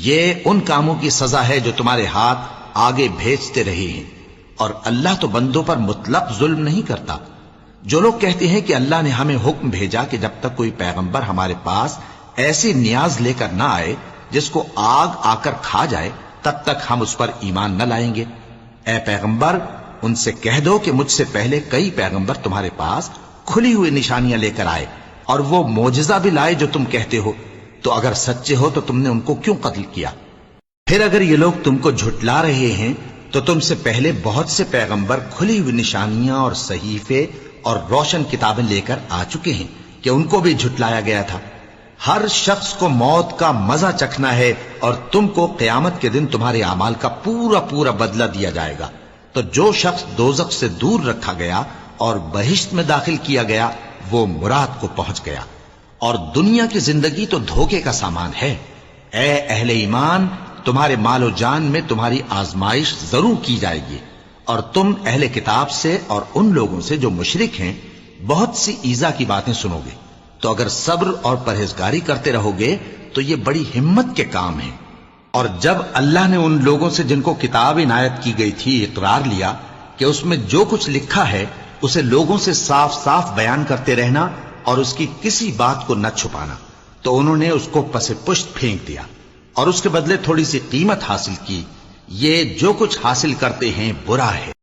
یہ ان کاموں کی سزا ہے جو تمہارے ہاتھ آگے بھیجتے رہے ہیں، اور اللہ تو بندوں پر مطلق ظلم نہیں کرتا۔ جو لوگ کہتے ہیں کہ اللہ نے ہمیں حکم بھیجا کہ جب تک کوئی پیغمبر ہمارے پاس ایسی نیاز لے کر نہ آئے جس کو آگ آ کر کھا جائے، تب تک ہم اس پر ایمان نہ لائیں گے۔ اے پیغمبر، ان سے کہہ دو کہ مجھ سے پہلے کئی پیغمبر تمہارے پاس کھلی ہوئی نشانیاں لے کر آئے، اور وہ معجزہ بھی لائے جو تم کہتے ہو، تو اگر سچے ہو تو تم نے ان کو کیوں قتل کیا؟ پھر اگر یہ لوگ تم کو جھٹلا رہے ہیں تو تم سے پہلے بہت سے پیغمبر کھلی ہوئی نشانیاں اور صحیفے اور روشن کتابیں لے کر آ چکے ہیں کہ ان کو بھی جھٹلایا گیا تھا۔ ہر شخص کو موت کا مزہ چکھنا ہے، اور تم کو قیامت کے دن تمہارے اعمال کا پورا پورا بدلہ دیا جائے گا۔ تو جو شخص دوزخ سے دور رکھا گیا اور بہشت میں داخل کیا گیا، وہ مراد کو پہنچ گیا، اور دنیا کی زندگی تو دھوکے کا سامان ہے۔ اے اہل ایمان، تمہارے مال و جان میں تمہاری آزمائش ضرور کی جائے گی، اور تم اہل کتاب سے اور ان لوگوں سے جو مشرک ہیں بہت سی ایذا کی باتیں سنو گے، تو اگر صبر اور پرہیزگاری کرتے رہو گے تو یہ بڑی ہمت کے کام ہیں۔ اور جب اللہ نے ان لوگوں سے جن کو کتاب عنایت کی گئی تھی اقرار لیا کہ اس میں جو کچھ لکھا ہے اسے لوگوں سے صاف صاف بیان کرتے رہنا اور اس کی کسی بات کو نہ چھپانا، تو انہوں نے اس کو پس پشت پھینک دیا اور اس کے بدلے تھوڑی سی قیمت حاصل کی۔ یہ جو کچھ حاصل کرتے ہیں برا ہے۔